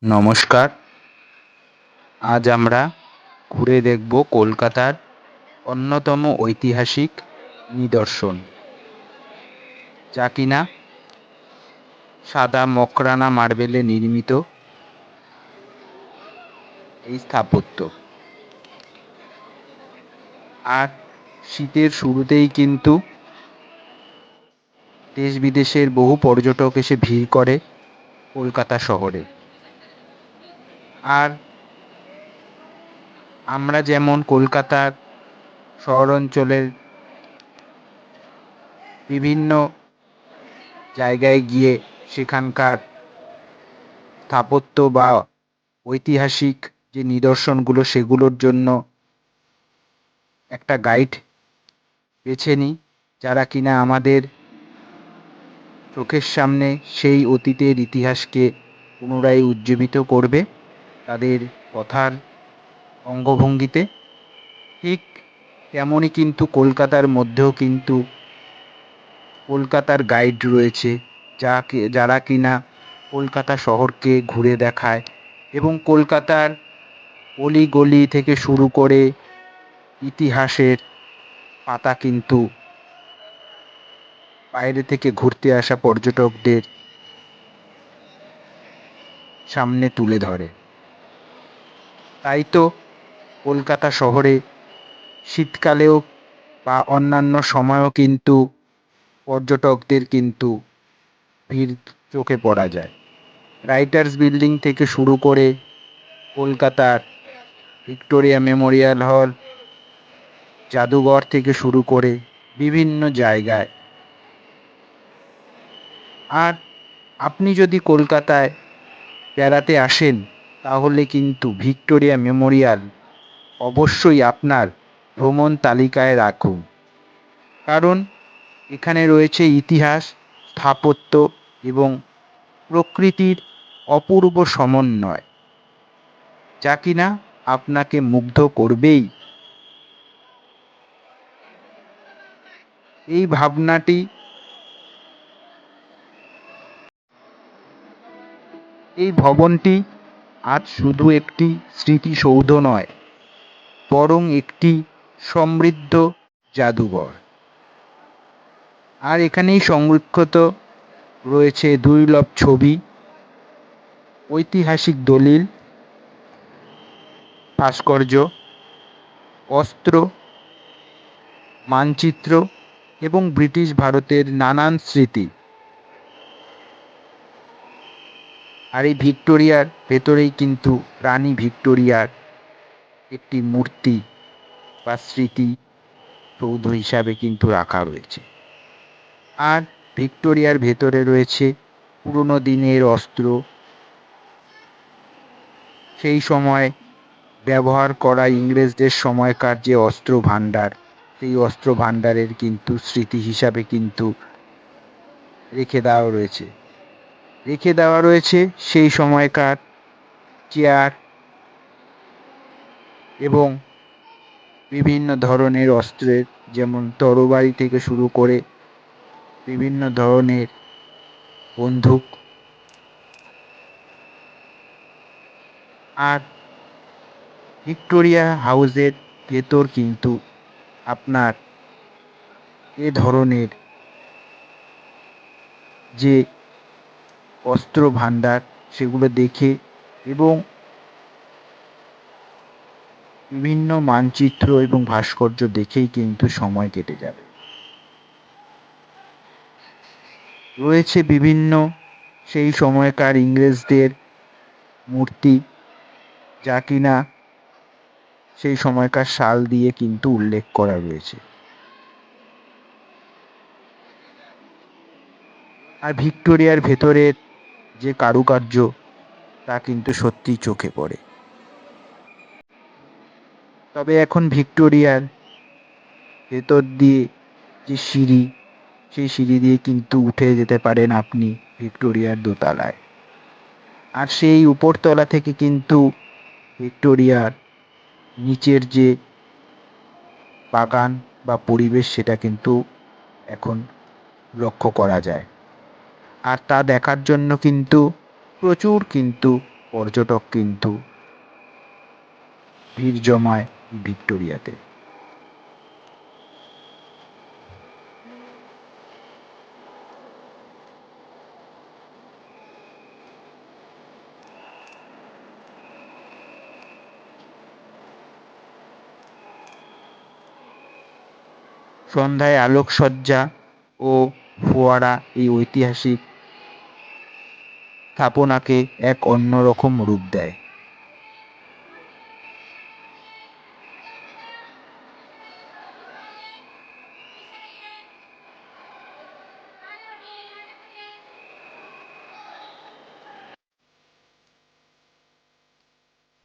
নমস্কার। আজ আমরা ঘুরে দেখব কলকাতার অন্যতম ঐতিহাসিক নিদর্শন, যা কিনা সাদা মকরানা মার্বেলে নির্মিত এই স্থাপত্য। আর শীতের শুরুতেই কিন্তু দেশ বিদেশের বহু পর্যটক এসে ভিড় করে কলকাতা শহরে। আর আমরা যেমন কলকাতার শহর অঞ্চলের বিভিন্ন জায়গায় গিয়ে সেখানকার স্থাপত্য বা ঐতিহাসিক যে নিদর্শনগুলো সেগুলোর জন্য একটা গাইড বেছে নিই, যারা কিনা আমাদের চোখের সামনে সেই অতীতের ইতিহাসকে পুনরায় উজ্জীবিত করবে তাদের কথার অঙ্গভঙ্গিতে। ঠিক তেমনই কিন্তু কলকাতার মধ্যেও কিন্তু কলকাতার গাইড রয়েছে, যারা কিনা কলকাতা শহরকে ঘুরে দেখায় এবং কলকাতার অলিগলি থেকে শুরু করে ইতিহাসের পাতা কিন্তু বাইরে থেকে ঘুরতে আসা পর্যটকদের সামনে তুলে ধরে। তাই তো কলকাতা শহরে শীতকালেও বা অন্যান্য সময়ও কিন্তু পর্যটকদের কিন্তু ভিড় চোখে পড়া যায়। রাইটার্স বিল্ডিং থেকে শুরু করে কলকাতার ভিক্টোরিয়া মেমোরিয়াল হল, জাদুঘর থেকে শুরু করে বিভিন্ন জায়গায়। আর আপনি যদি কলকাতায় বেড়াতে আসেন তাহলে কিন্তু ভিক্টোরিয়া মেমোরিয়াল অবশ্যই আপনার ভ্রমণ তালিকায় রাখুন, কারণ এখানে রয়েছে ইতিহাস, স্থাপত্য এবং প্রকৃতির অপূর্ব সমন্বয়, যা কিনা আপনাকে মুগ্ধ করবেই। এই ভাবনাটি, এই ভবনটি আজ শুধু একটি স্মৃতিসৌধ নয়, বরং একটি সমৃদ্ধ জাদুঘর। আর এখানেই সংরক্ষিত রয়েছে দুর্লভ ছবি, ঐতিহাসিক দলিল, ভাস্কর্য, অস্ত্র, মানচিত্র এবং ব্রিটিশ ভারতের নানান স্মৃতি। আর এই ভিক্টোরিয়ার ভেতরেই কিন্তু রানী ভিক্টোরিয়ার একটি মূর্তি বা স্মৃতি সৌধ হিসাবে কিন্তু রাখা রয়েছে। আর ভিক্টোরিয়ার ভেতরে রয়েছে পুরনো দিনের অস্ত্র, সেই সময় ব্যবহার করা ইংরেজদের সময়কার যে অস্ত্র ভাণ্ডার, সেই অস্ত্র ভাণ্ডারের কিন্তু স্মৃতি হিসাবে কিন্তু রেখে দেওয়া রয়েছে সেই সময়কার চেয়ার এবং বিভিন্ন ধরনের অস্ত্রের, যেমন তরবারি থেকে শুরু করে বিভিন্ন ধরনের বন্দুক। আর ভিক্টোরিয়া হাউসের ভেতর কিন্তু আপনার এ ধরনের যে অস্ত্র ভাণ্ডার সেগুলো দেখে এবং বিভিন্ন মানচিত্র এবং ভাস্কর্য দেখেই কিন্তু সময় কেটে যাবে। রয়েছে বিভিন্ন সেই সময়কার ইংরেজদের মূর্তি, যা কিনা সেই সময়কার সাল দিয়ে কিন্তু উল্লেখ করা রয়েছে। আর ভিক্টোরিয়ার ভেতরের যে কারুকার্য, তা কিন্তু সত্যিই চোখে পড়ে। তবে এখন ভিক্টোরিয়ার ভেতর দিয়ে যে সিঁড়ি, সেই সিঁড়ি দিয়ে কিন্তু উঠে যেতে পারেন আপনি ভিক্টোরিয়ার দোতলায়। আর সেই উপরতলা থেকে কিন্তু ভিক্টোরিয়ার নিচের যে বাগান বা পরিবেশ সেটা কিন্তু এখন লক্ষ্য করা যায়। আর তা দেখার জন্য কিন্তু প্রচুর কিন্তু পর্যটক কিন্তু ভিড় জমায় ভিক্টোরিয়াতে। সন্ধ্যায় আলোকসজ্জা ও ফোয়ারা এই ঐতিহাসিক স্থাপনাকে এক অন্যরকম রূপ দেয়।